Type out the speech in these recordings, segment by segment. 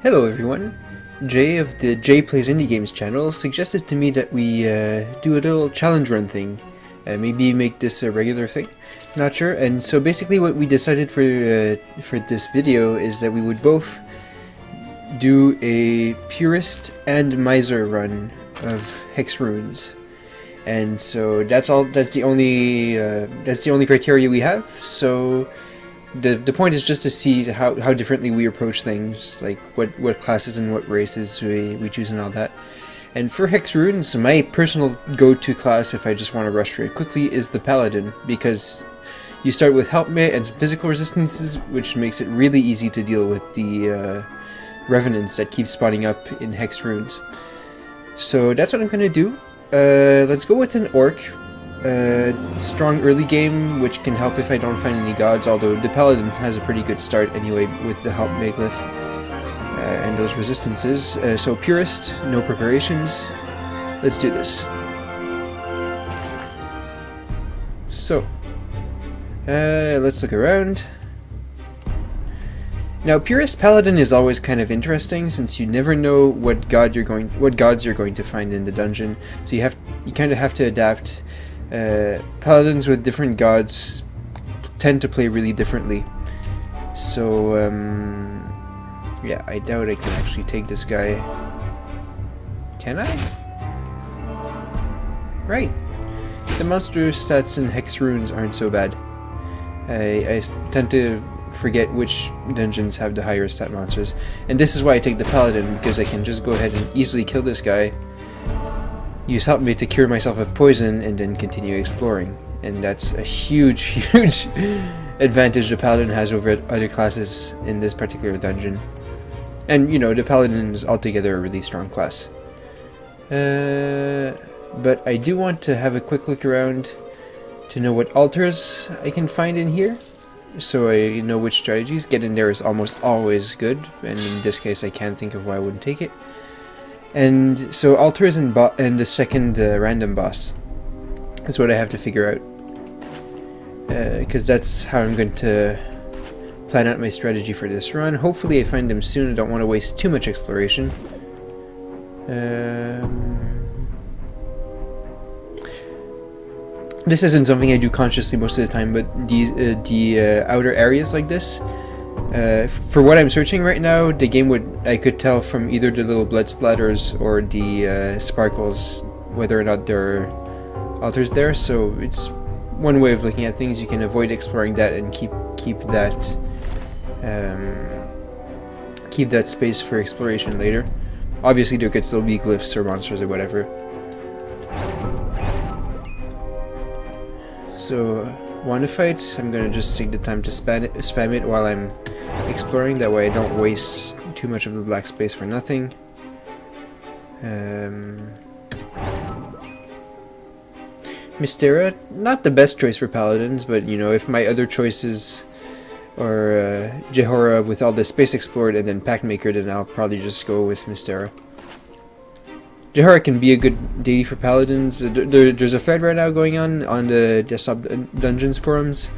Hello everyone, Jay of the Jay Plays Indie Games channel suggested to me that we do a little challenge run thing, maybe make this a regular thing, not sure, and so basically what we decided for this video is that we would both do a Purist and Miser run of Hexx Ruins. And so that's the only criteria we have, so the point is just to see how differently we approach things, like what classes and what races we choose and all that. And for Hexx Ruins, my personal go-to class, if I just want to rush through it quickly, is the Paladin, because you start with helpmate and some physical resistances, which makes it really easy to deal with the revenants that keep spawning up in Hexx Ruins. So that's what I'm going to do. Let's go with an Orc. Strong early game, which can help if I don't find any gods, although the Paladin has a pretty good start anyway with the help Meglyph and those resistances. So Purist, no preparations. Let's do this. So, let's look around. Now, Purist Paladin is always kind of interesting, since you never know what gods you're going to find in the dungeon. So you kind of have to adapt. Paladins with different gods tend to play really differently. So, yeah, I doubt I can actually take this guy. Can I? Right. The monster stats in Hexx Ruins aren't so bad. I tend to forget which dungeons have the higher stat monsters. And this is why I take the Paladin, because I can just go ahead and easily kill this guy, use helpmate to cure myself of poison, and then continue exploring. And that's a huge advantage the Paladin has over other classes in this particular dungeon. And, you know, the Paladin is altogether a really strong class. But I do want to have a quick look around to know what altars I can find in here, so I know which strategies. Get in there is almost always good, and in this case I can't think of why I wouldn't take it. And so altars and the second random boss. That's what I have to figure out. Because that's how I'm going to plan out my strategy for this run. Hopefully I find them soon. I don't want to waste too much exploration. This isn't something I do consciously most of the time, but the outer areas like this, for what I'm searching right now, the game I could tell from either the little blood splatters or the sparkles whether or not there are altars there. So it's one way of looking at things. You can avoid exploring that and keep that space for exploration later. Obviously there could still be glyphs or monsters or whatever. So, want to fight? I'm gonna just take the time to spam it while I'm exploring, that way I don't waste too much of the black space for nothing. Mystera, not the best choice for paladins, but you know, if my other choices are Jehora with all the space explored and then Pact Maker, then I'll probably just go with Mystera. Jehora can be a good deity for paladins. There's a thread right now going on the desktop dungeons forums,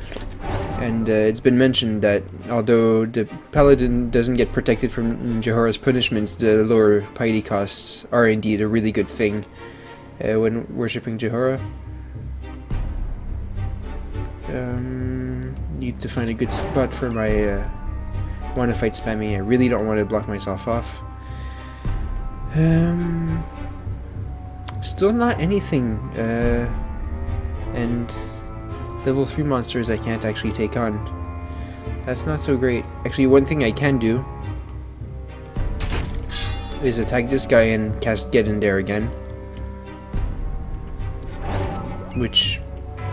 and it's been mentioned that although the paladin doesn't get protected from Jehora's punishments, the lower piety costs are indeed a really good thing when worshipping Jehora. Need to find a good spot for my want to fight spamming. I really don't want to block myself off. Still not anything, and level 3 monsters I can't actually take on. That's not so great. Actually, one thing I can do is attack this guy and cast Get in there again, which,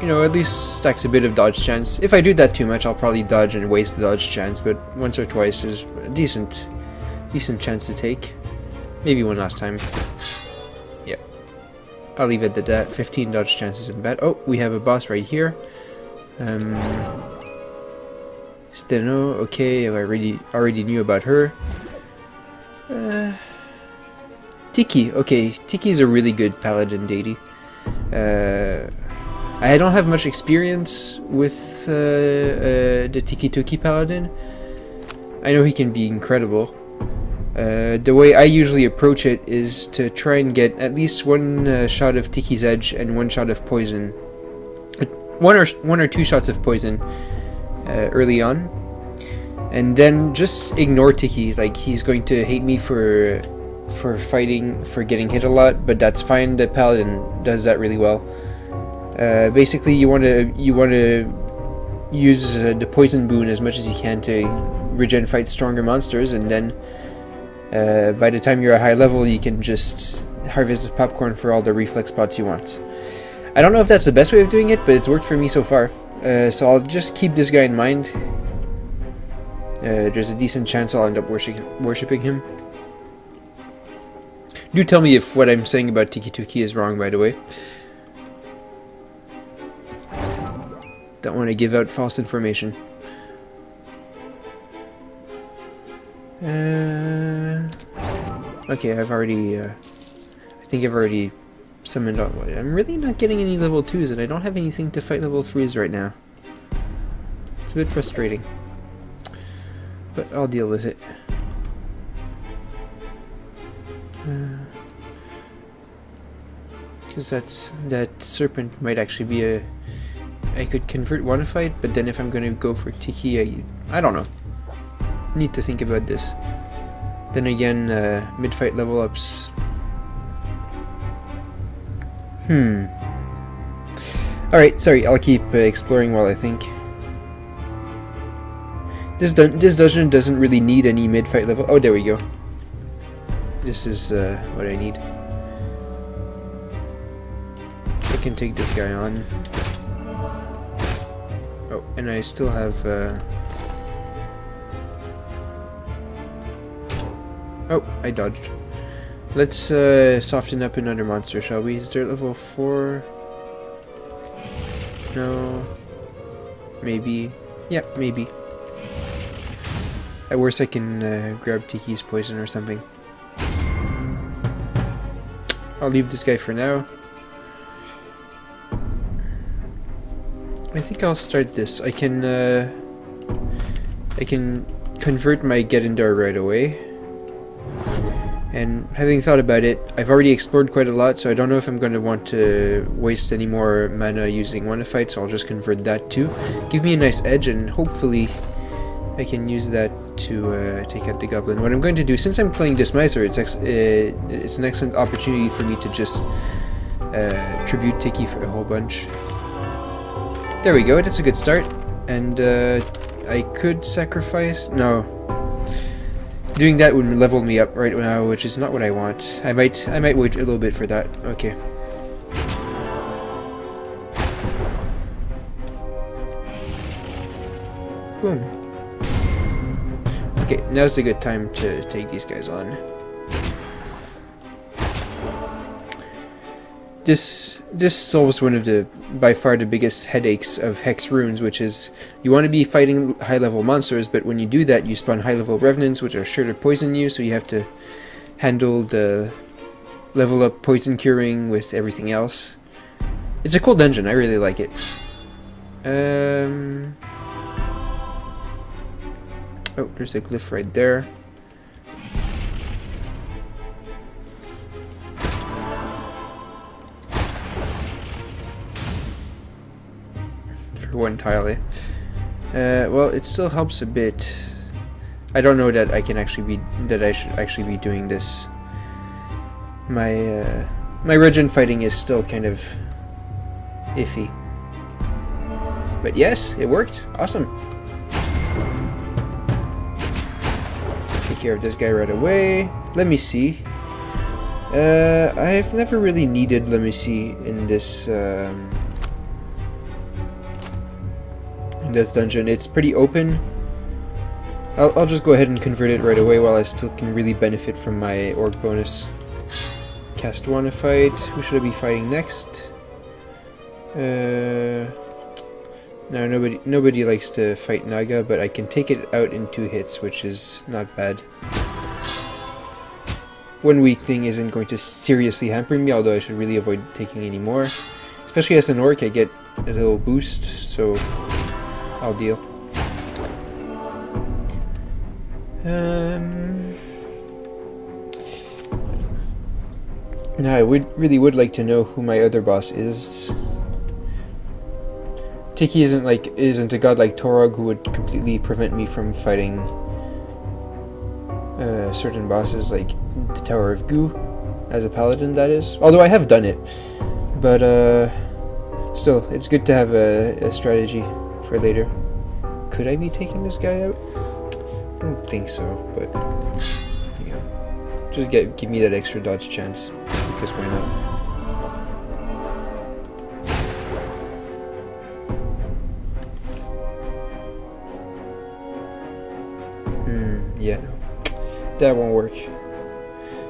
you know, at least stacks a bit of dodge chance. If I do that too much, I'll probably dodge and waste the dodge chance, but once or twice is a decent chance to take. Maybe one last time. Yep. I'll leave it at that. 15 dodge chances isn't bad. Oh, we have a boss right here. Steno, okay, I already knew about her. Tiki, okay, Tiki's a really good paladin deity. I don't have much experience with the Tiki Tuki paladin. I know he can be incredible. The way I usually approach it is to try and get at least one shot of Tiki's Edge and one shot of poison. One or two shots of poison early on. And then just ignore Tiki. Like, he's going to hate me for fighting, for getting hit a lot, but that's fine. The Paladin does that really well. Basically, you want to use the poison boon as much as you can to regen fight stronger monsters, and then by the time you're at high level, you can just harvest the popcorn for all the reflex spots you want. I don't know if that's the best way of doing it, but it's worked for me so far. So I'll just keep this guy in mind. There's a decent chance I'll end up worshipping him. Do tell me if what I'm saying about Tiki Tuki is wrong, by the way. Don't want to give out false information. Okay, I've already, I think I've already summoned all. I'm really not getting any level 2s, and I don't have anything to fight level 3s right now. It's a bit frustrating. But I'll deal with it. Because that serpent might actually be a... I could convert one fight, but then if I'm going to go for Tiki, I don't know. Need to think about this. Then again, mid-fight level ups. Alright, sorry, I'll keep exploring while I think. This dungeon doesn't really need any mid-fight level. Oh, there we go. This is what I need. I can take this guy on. Oh, and I still have... Oh, I dodged. Let's soften up another monster, shall we? Is there level 4? No. Maybe. Yeah, maybe. At worst I can grab Tiki's poison or something. I'll leave this guy for now. I think I'll start this. I can convert my Getendar right away. And having thought about it, I've already explored quite a lot, so I don't know if I'm going to want to waste any more mana using one fight, so I'll just convert that too. Give me a nice edge, and hopefully I can use that to take out the goblin. What I'm going to do, since I'm playing this Miser, it's an excellent opportunity for me to just tribute Tiki for a whole bunch. There we go, that's a good start. And I could sacrifice... No. Doing that would level me up right now, which is not what I want. I might wait a little bit for that. Okay. Boom. Okay, now's a good time to take these guys on. This solves one of the, by far the biggest headaches of Hexx Ruins, which is you want to be fighting high level monsters, but when you do that you spawn high level revenants which are sure to poison you, so you have to handle the level up poison curing with everything else. It's a cool dungeon, I really like it. Oh, there's a glyph right there. One tile, eh? Well, it still helps a bit. I don't know that I should actually be doing this. My regen fighting is still kind of iffy. But yes, it worked. Awesome. Take care of this guy right away. Let me see. I've never really needed let me see in this dungeon. It's pretty open. I'll just go ahead and convert it right away while I still can really benefit from my orc bonus. Cast one to fight. Who should I be fighting next? No, nobody likes to fight Naga, but I can take it out in 2 hits, which is not bad. One weak thing isn't going to seriously hamper me, although I should really avoid taking any more. Especially as an orc, I get a little boost, so I'll deal. Now, I really would like to know who my other boss is. Tiki isn't a god like Torog who would completely prevent me from fighting certain bosses like the Tower of Goo as a paladin, that is. Although I have done it, but still, it's good to have a strategy for later. Could I be taking this guy out? I don't think so, but yeah, just give me that extra dodge chance, because why not? Yeah, no. That won't work.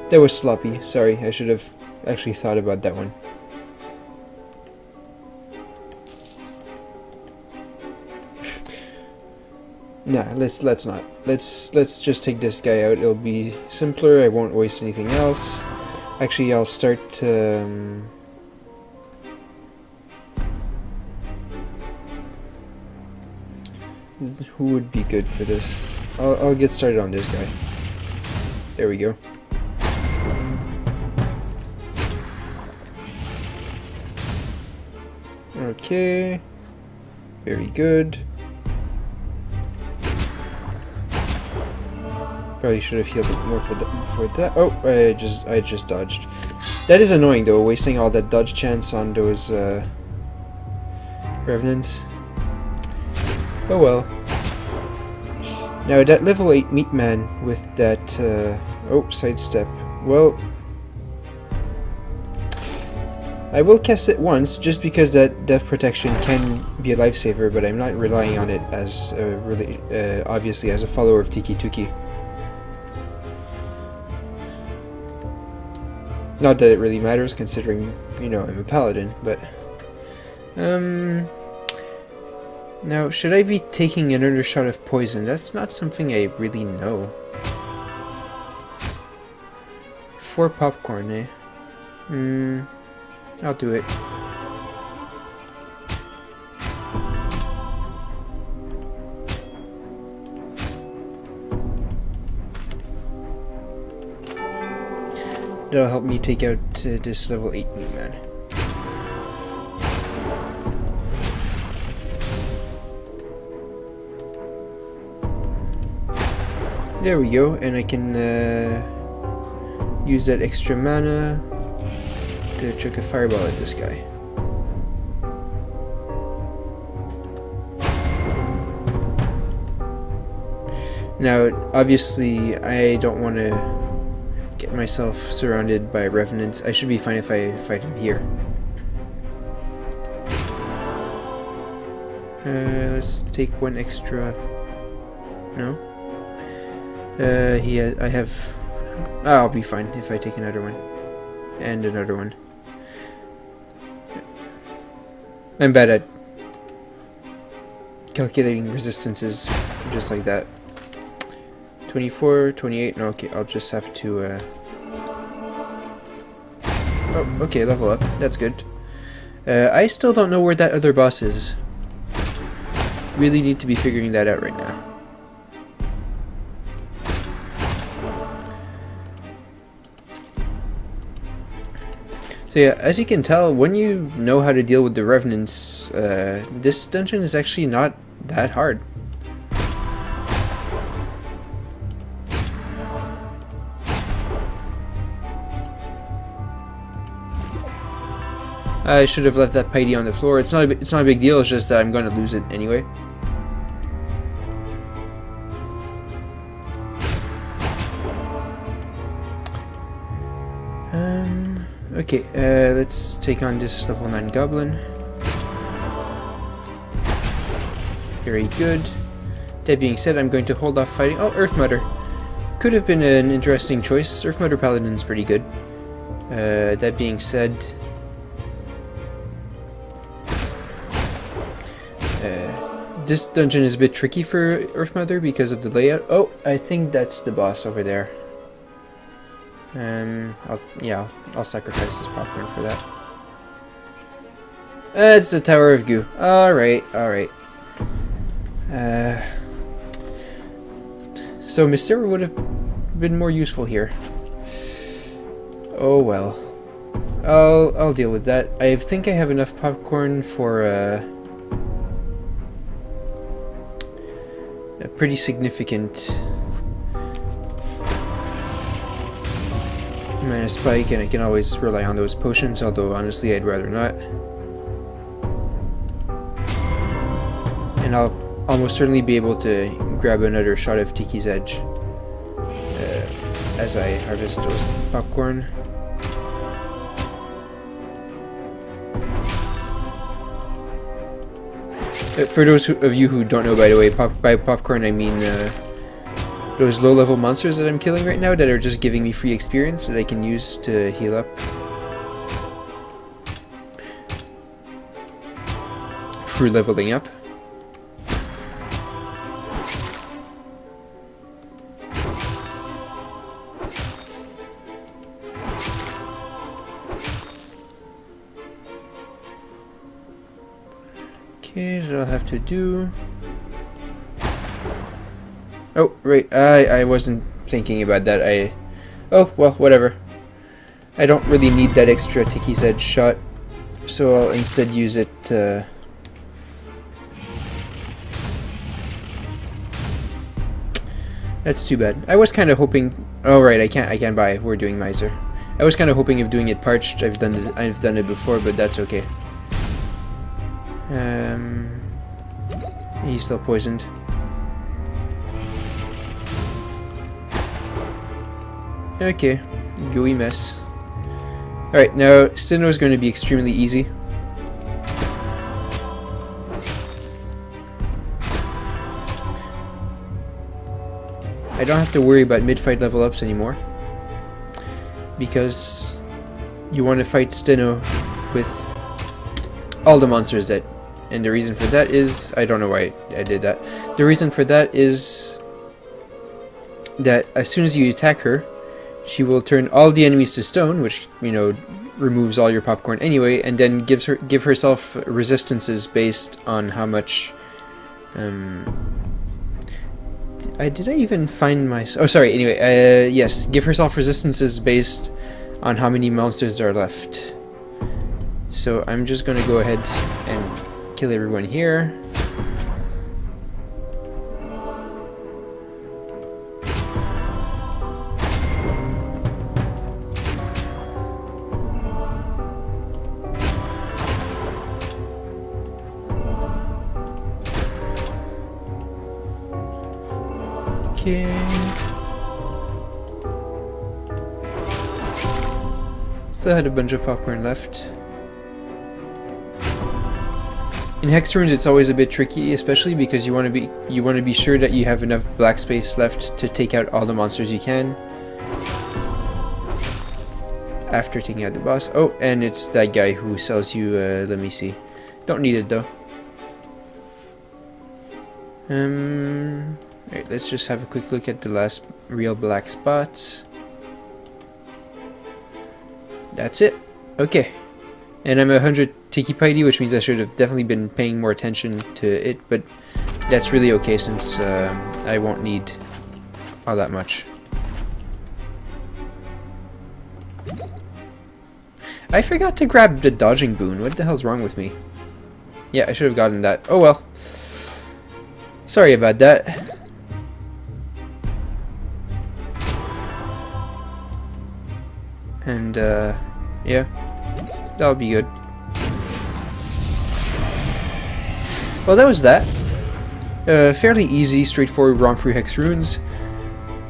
That was sloppy. Sorry, I should have actually thought about that one. Nah, let's not. Let's just take this guy out. It'll be simpler. I won't waste anything else. Actually, I'll start who would be good for this? I'll get started on this guy. There we go. Okay. Very good. Probably should have healed it more for that. Oh, I just dodged. That is annoying though, wasting all that dodge chance on those revenants. Oh well. Now that level 8 meat man with that sidestep. Well, I will cast it once just because that death protection can be a lifesaver, but I'm not relying on it as really obviously as a follower of Tiki Tuki. Not that it really matters, considering, you know, I'm a paladin, but... Now, should I be taking another shot of poison? That's not something I really know. 4 popcorn, eh? I'll do it. That'll help me take out this level 8 meat man. There we go, and I can use that extra mana to chuck a fireball at this guy. Now, obviously, I don't want to get myself surrounded by revenants. I should be fine if I fight him here. Let's take one extra. No? I have... I'll be fine if I take another one. And another one. I'm bad at calculating resistances, just like that. 24, 28, no, okay, I'll just have to, Oh, okay, level up, that's good. I still don't know where that other boss is. Really need to be figuring that out right now. So yeah, as you can tell, when you know how to deal with the revenants, this dungeon is actually not that hard. I should have left that piety on the floor. It's not a big deal. It's just that I'm going to lose it anyway. Okay, let's take on this level 9 goblin. Very good. That being said, I'm going to hold off fighting. Oh, Earth Mother. Could have been an interesting choice. Earth Mother Paladin's pretty good. That being said... this dungeon is a bit tricky for Earth Mother because of the layout. Oh, I think that's the boss over there. I'll sacrifice this popcorn for that. It's the Tower of Goo. Alright. So Mysera would have been more useful here. Oh well. I'll deal with that. I think I have enough popcorn for a pretty significant mana spike, and I can always rely on those potions, although honestly I'd rather not. And I'll almost certainly be able to grab another shot of Tiki's Edge as I harvest those popcorn. For those of you who don't know, by the way, by popcorn I mean those low-level monsters that I'm killing right now that are just giving me free experience that I can use to heal up through leveling up. Okay, that I'll have to do. Oh, right, I wasn't thinking about that. Oh, well, whatever. I don't really need that extra Tiki's Edge shot, so I'll instead use it That's too bad. I was kind of hoping... Oh, right, I can't buy. We're doing Miser. I was kind of hoping of doing it parched. I've done it before, but that's okay. He's still poisoned. Okay, gooey mess. Alright, now Sinnoh is going to be extremely easy. I don't have to worry about mid-fight level ups anymore, because you want to fight Sinnoh with all the monsters dead. And the reason for that is, I don't know why I did that. The reason for that is that as soon as you attack her, she will turn all the enemies to stone, which, you know, removes all your popcorn anyway, and then give herself resistances based on how much... did I even find my... Oh, sorry, anyway, yes, give herself resistances based on how many monsters are left. So I'm just gonna go ahead and kill everyone here. Okay. Still had a bunch of popcorn left. In Hexx Ruins, it's always a bit tricky, especially because you want to be sure that you have enough black space left to take out all the monsters you can after taking out the boss. Oh, and it's that guy who sells you. Let me see. Don't need it though. Alright, let's just have a quick look at the last real black spots. That's it. Okay. And I'm 100 Tiki Piety, which means I should have definitely been paying more attention to it, but that's really okay since I won't need all that much. I forgot to grab the dodging boon. What the hell's wrong with me? Yeah, I should have gotten that. Oh well. Sorry about that. And, yeah. That'll be good. Well, that was that. Fairly easy, straightforward romp through Hexx Ruins.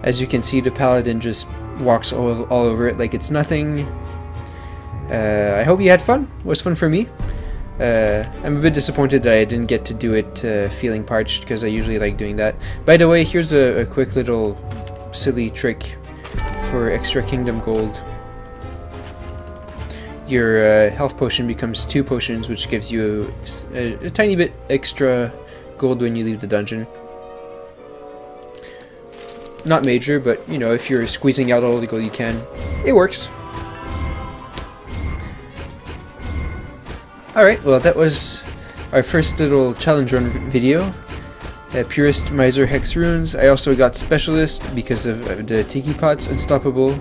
As you can see, the Paladin just walks all over it like it's nothing. I hope you had fun. It was fun for me. I'm a bit disappointed that I didn't get to do it feeling parched, because I usually like doing that. By the way, here's a quick little silly trick for extra kingdom gold. Your health potion becomes 2 potions, which gives you a tiny bit extra gold when you leave the dungeon. Not major, but you know, if you're squeezing out all the gold you can, it works. Alright, well that was our first little challenge run video. Purist Miser Hexx Ruins. I also got Specialist because of the Tiki Pots. Unstoppable.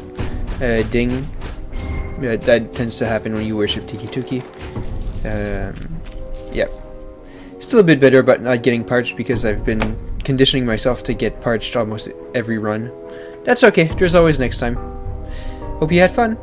Ding. Yeah, that tends to happen when you worship Tiki-Tuki. Yeah. Still a bit bitter about not getting parched because I've been conditioning myself to get parched almost every run. That's okay, there's always next time. Hope you had fun!